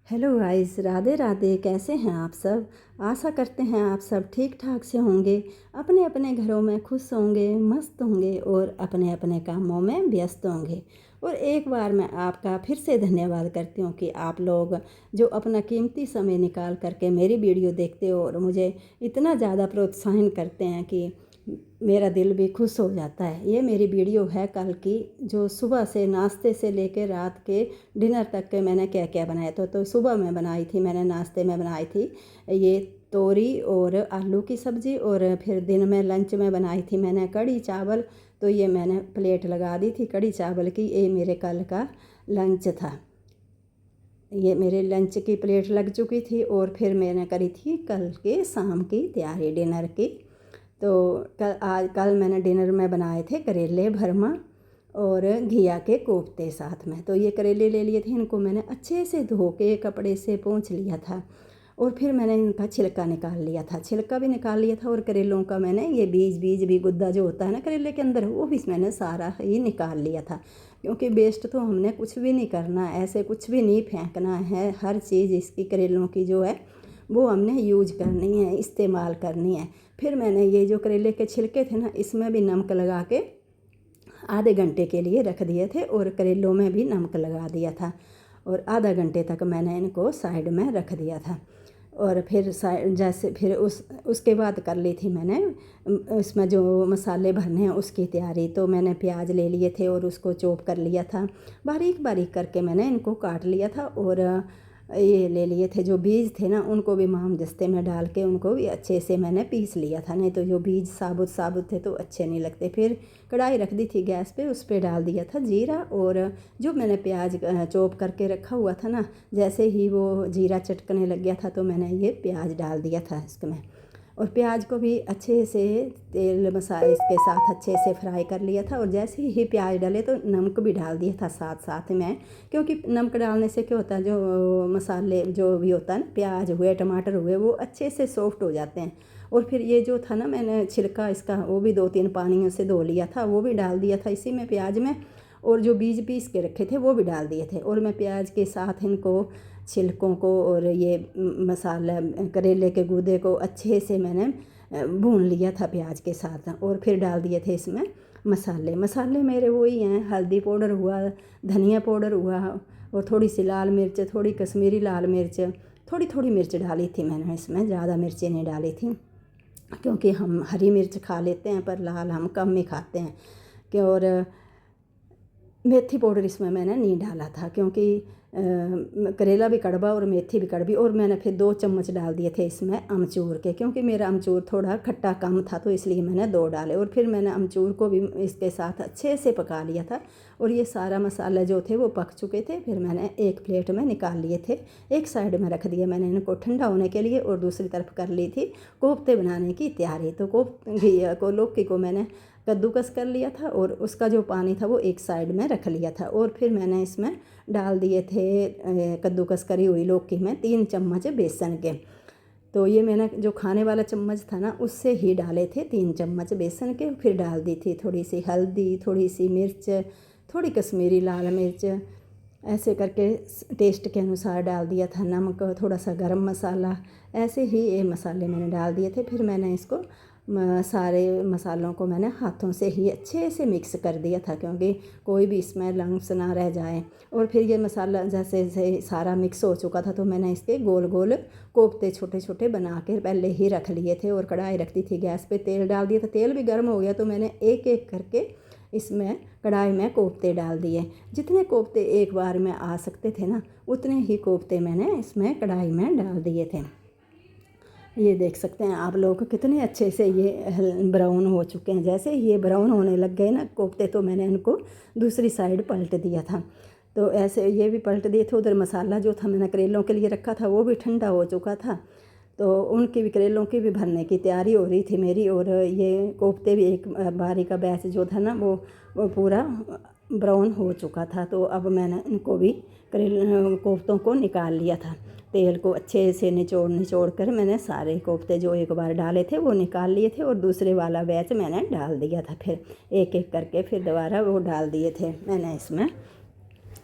Hello guys, Radhe Radhe. कैसे हैं आप सब? आशा करते हैं आप सब ठीक ठाक से होंगे, अपने अपने घरों में खुश होंगे, मस्त होंगे और अपने अपने कामों में व्यस्त होंगे। और एक बार मैं आपका फिर से धन्यवाद करती हूँ कि आप लोग जो अपना कीमती समय निकाल करके मेरी वीडियो देखते हो और मुझे इतना ज़्यादा प्रोत्साहन करते हैं कि मेरा दिल भी खुश हो जाता है। ये मेरी वीडियो है कल की, जो सुबह से नाश्ते से लेकर रात के डिनर तक के मैंने क्या क्या बनाया था। तो सुबह में बनाई थी, मैंने नाश्ते में बनाई थी ये तोरी और आलू की सब्ज़ी, और फिर दिन में लंच में बनाई थी मैंने कढ़ी चावल। तो ये मैंने प्लेट लगा दी थी कढ़ी चावल की। ये मेरे कल का लंच था। ये मेरे लंच की प्लेट लग चुकी थी और फिर मैंने करी थी कल के शाम की तैयारी डिनर की। तो कल मैंने डिनर में बनाए थे करेले भरमा और घिया के कोफ्ते साथ में। तो ये करेले ले लिए थे, इनको मैंने अच्छे से धो के कपड़े से पोंछ लिया था और फिर मैंने इनका छिलका निकाल लिया था, छिलका भी निकाल लिया था। और करेलों का मैंने ये बीज भी गुद्दा जो होता है ना करेले के अंदर, वो भी मैंने सारा ही निकाल लिया था। क्योंकि वेस्ट तो हमने कुछ भी नहीं करना, ऐसे कुछ भी नहीं फेंकना है। हर चीज़ इसकी करेलों की जो है वो हमने यूज करनी है, इस्तेमाल करनी है। फिर मैंने ये जो करेले के छिलके थे ना, इसमें भी नमक लगा के आधे घंटे के लिए रख दिए थे और करेलों में भी नमक लगा दिया था और आधा घंटे तक मैंने इनको साइड में रख दिया था। और फिर जैसे फिर उसके बाद कर ली थी मैंने इसमें जो मसाले भरने हैं उसकी तैयारी। तो मैंने प्याज ले लिए थे और उसको चॉप कर लिया था, बारीक बारीक करके मैंने इनको काट लिया था। और ये ले लिए थे जो बीज थे ना, उनको भी माम दस्ते में डाल के उनको भी अच्छे से मैंने पीस लिया था, नहीं तो जो बीज साबुत साबुत थे तो अच्छे नहीं लगते। फिर कढ़ाई रख दी थी गैस पे, उस पर डाल दिया था जीरा, और जो मैंने प्याज चॉप करके रखा हुआ था ना, जैसे ही वो जीरा चटकने लग गया था तो मैंने ये प्याज डाल दिया था इसमें। और प्याज को भी अच्छे से तेल मसाले इसके साथ अच्छे से फ्राई कर लिया था। और जैसे ही प्याज डाले तो नमक भी डाल दिया था साथ साथ में, क्योंकि नमक डालने से क्या होता है, जो मसाले जो भी होता है ना, प्याज हुए टमाटर हुए, वो अच्छे से सॉफ्ट हो जाते हैं। और फिर ये जो था ना, मैंने छिलका इसका वो भी 2-3 पानियों से धो लिया था, वो भी डाल दिया था इसी में प्याज में। और जो बीज पीस के रखे थे वो भी डाल दिए थे। और मैं प्याज के साथ इनको छिलकों को और ये मसाला करेले के गूदे को अच्छे से मैंने भून लिया था प्याज के साथ। और फिर डाल दिए थे इसमें मसाले मेरे वही हैं, हल्दी पाउडर हुआ, धनिया पाउडर हुआ, और थोड़ी सी लाल मिर्च, थोड़ी कश्मीरी लाल मिर्च, थोड़ी थोड़ी मिर्च डाली थी मैंने इसमें, ज़्यादा मिर्चें नहीं डाली थी। क्योंकि हम हरी मिर्च खा लेते हैं पर लाल हम कम ही खाते हैं कि। और मेथी पाउडर इसमें मैंने नहीं डाला था, क्योंकि करेला भी कड़वा और मेथी भी कड़वी। और मैंने फिर 2 चम्मच डाल दिए थे इसमें अमचूर के, क्योंकि मेरा अमचूर थोड़ा खट्टा कम था तो इसलिए मैंने 2 डाले। और फिर मैंने अमचूर को भी इसके साथ अच्छे से पका लिया था। और ये सारा मसाला जो थे वो पक चुके थे। फिर मैंने एक प्लेट में निकाल लिए थे, एक साइड में रख दिया मैंने इनको ठंडा होने के लिए। और दूसरी तरफ कर ली थी कोफ्ते बनाने की तैयारी। तो लौकी को मैंने कद्दूकस कर लिया था और उसका जो पानी था वो एक साइड में रख लिया था। और फिर मैंने इसमें डाल दिए थे कद्दूकस करी हुई लौकी में 3 चम्मच बेसन के। तो ये मैंने जो खाने वाला चम्मच था ना, उससे ही डाले थे 3 चम्मच बेसन के। फिर डाल दी थी थोड़ी सी हल्दी, थोड़ी सी मिर्च, थोड़ी कश्मीरी लाल मिर्च, ऐसे करके टेस्ट के अनुसार डाल दिया था नमक, थोड़ा सा गरम मसाला, ऐसे ही ये मसाले मैंने डाल दिए थे। फिर मैंने इसको सारे मसालों को मैंने हाथों से ही अच्छे से मिक्स कर दिया था, क्योंकि कोई भी इसमें लम्स ना रह जाए। और फिर ये मसाला जैसे सारा मिक्स हो चुका था तो मैंने इसके गोल गोल कोफ्ते छोटे छोटे बना के पहले ही रख लिए थे। और कढ़ाई रख दी थी गैस पे, तेल डाल दिया था, तेल भी गर्म हो गया तो मैंने एक एक करके इसमें कढ़ाई में कोफ्ते डाल दिए। जितने कोफ्ते एक बार में आ सकते थे ना, उतने ही कोफ्ते मैंने इसमें कढ़ाई में डाल दिए थे। ये देख सकते हैं आप लोग कितने अच्छे से ये ब्राउन हो चुके हैं। जैसे ही ये ब्राउन होने लग गए ना कोफ्ते, तो मैंने इनको दूसरी साइड पलट दिया था। तो ऐसे ये भी पलट दिए थे। उधर मसाला जो था मैंने करेलों के लिए रखा था वो भी ठंडा हो चुका था, तो उनकी भी करेलों की भी भरने की तैयारी हो रही थी मेरी। और ये कोफ्ते भी एक बारी का बैच जो था ना वो पूरा ब्राउन हो चुका था। तो अब मैंने इनको भी कोफ्तों को निकाल लिया था। तेल को अच्छे से निचोड़ कर मैंने सारे कोफ्ते जो एक बार डाले थे वो निकाल लिए थे और दूसरे वाला बैच मैंने डाल दिया था। फिर एक एक करके फिर दोबारा वो डाल दिए थे मैंने इसमें।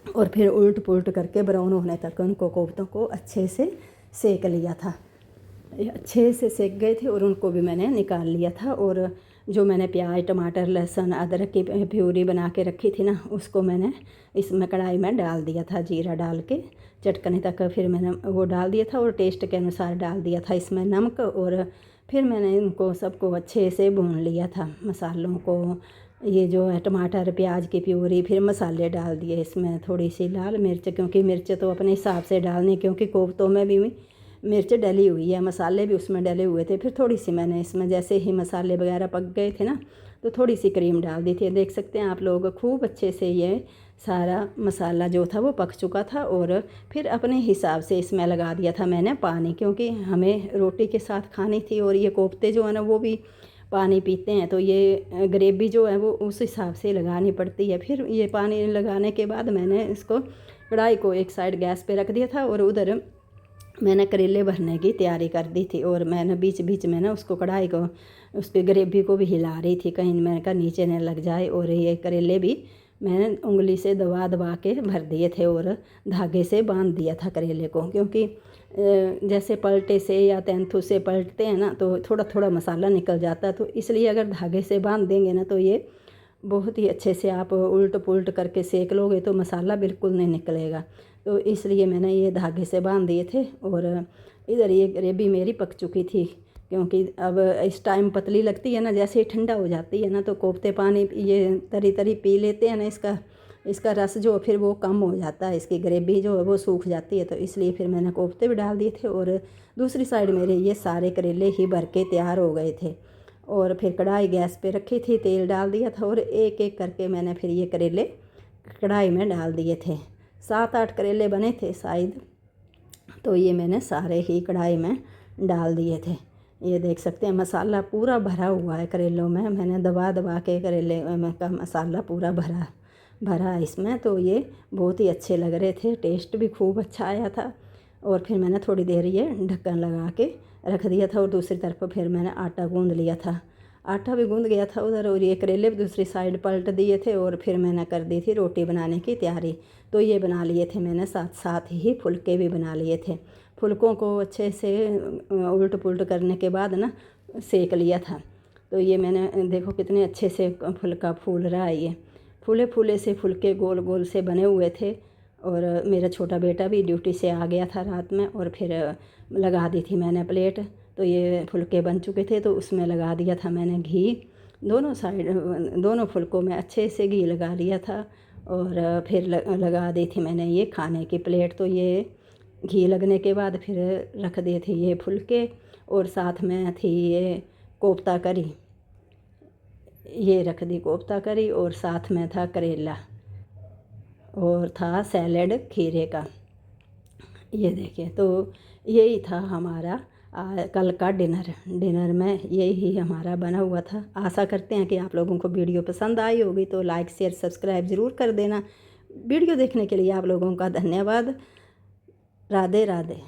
और फिर उल्ट पुल्ट करके ब्राउन होने तक उनको कोफ्तों को अच्छे से सेक लिया था। ये अच्छे से सेक गए थे और उनको भी मैंने निकाल लिया था। और जो मैंने प्याज टमाटर लहसुन अदरक की प्यूरी बना के रखी थी ना, उसको मैंने इसमें कढ़ाई में डाल दिया था, जीरा डाल के चटकने तक फिर मैंने वो डाल दिया था। और टेस्ट के अनुसार डाल दिया था इसमें नमक। और फिर मैंने इनको सबको अच्छे से भून लिया था, मसालों को, ये जो है टमाटर प्याज की प्यूरी, फिर मसाले डाल दिए इसमें, थोड़ी सी लाल मिर्च, क्योंकि मिर्च तो अपने हिसाब से डालनी, क्योंकि कोफ्तों में भी मिर्च डली हुई है, मसाले भी उसमें डले हुए थे। फिर थोड़ी सी मैंने इसमें जैसे ही मसाले वगैरह पक गए थे ना, तो थोड़ी सी क्रीम डाल दी थी। देख सकते हैं आप लोग, खूब अच्छे से ये सारा मसाला जो था वो पक चुका था। और फिर अपने हिसाब से इसमें लगा दिया था मैंने पानी, क्योंकि हमें रोटी के साथ खानी थी और ये कोफ्ते जो है ना वो भी पानी पीते हैं, तो ये ग्रेवी जो है वो उस हिसाब से लगानी पड़ती है। फिर ये पानी लगाने के बाद मैंने इसको कढ़ाई को एक साइड गैस पे रख दिया था और उधर मैंने करेले भरने की तैयारी कर दी थी। और मैंने बीच बीच में ना उसको कढ़ाई को उसकी ग्रेवी को भी हिला रही थी, कहीं मैंने कहा नीचे न लग जाए। और ये करेले भी मैंने उंगली से दबा दबा के भर दिए थे और धागे से बांध दिया था करेले को, क्योंकि जैसे पलटे से या तेंथू से पलटते हैं ना तो थोड़ा थोड़ा मसाला निकल जाता है, तो इसलिए अगर धागे से बांध देंगे ना तो ये बहुत ही अच्छे से आप उल्ट पुल्ट करके सेक लोगे तो मसाला बिल्कुल नहीं निकलेगा। तो इसलिए मैंने ये धागे से बांध दिए थे। और इधर ये ग्रेवी मेरी पक चुकी थी, क्योंकि अब इस टाइम पतली लगती है ना, जैसे ही ठंडा हो जाती है ना तो कोफ्ते पानी ये तरी तरी पी लेते हैं ना, इसका रस जो फिर वो कम हो जाता है, इसकी ग्रेवी जो है वो सूख जाती है। तो इसलिए फिर मैंने कोफ्ते भी डाल दिए थे। और दूसरी साइड मेरे ये सारे करेले ही भर के तैयार हो गए थे। और फिर कढ़ाई गैस पे रखी थी, तेल डाल दिया था और एक एक करके मैंने फिर ये करेले कढ़ाई में डाल दिए थे। 7-8 करेले बने थे शायद, तो ये मैंने सारे ही कढ़ाई में डाल दिए थे। ये देख सकते हैं मसाला पूरा भरा हुआ है करेलों में, मैंने दबा दबा के करेले में का मसाला पूरा भरा भरा इसमें। तो ये बहुत ही अच्छे लग रहे थे, टेस्ट भी खूब अच्छा आया था। और फिर मैंने थोड़ी देर ये ढक्कन लगा के रख दिया था और दूसरी तरफ फिर मैंने आटा गूँध लिया था। आटा भी गूँध गया था उधर, और ये करेले भी दूसरी साइड पलट दिए थे। और फिर मैंने कर दी थी रोटी बनाने की तैयारी। तो ये बना लिए थे मैंने, साथ साथ ही फुलके भी बना लिए थे। फुलकों को अच्छे से उल्ट पुल्ट करने के बाद ना सेक लिया था। तो ये मैंने देखो कितने अच्छे से फुलका फूल रहा है, ये फूले फूले से फुलके गोल गोल से बने हुए थे। और मेरा छोटा बेटा भी ड्यूटी से आ गया था रात में, और फिर लगा दी थी मैंने प्लेट। तो ये फुलके बन चुके थे, तो उसमें लगा दिया था मैंने घी, दोनों साइड दोनों फुलकों में अच्छे से घी लगा लिया था। और फिर लगा दी थी मैंने ये खाने की प्लेट। तो ये घी लगने के बाद फिर रख दिए थे ये फुलके, और साथ में थी ये कोफ्ता करी, ये रख दी कोफ्ता करी, और साथ में था करेला और था सैलेड खीरे का। ये देखिए, तो यही था हमारा कल का डिनर में यही हमारा बना हुआ था। आशा करते हैं कि आप लोगों को वीडियो पसंद आई होगी, तो लाइक शेयर सब्सक्राइब ज़रूर कर देना। वीडियो देखने के लिए आप लोगों का धन्यवाद। राधे राधे।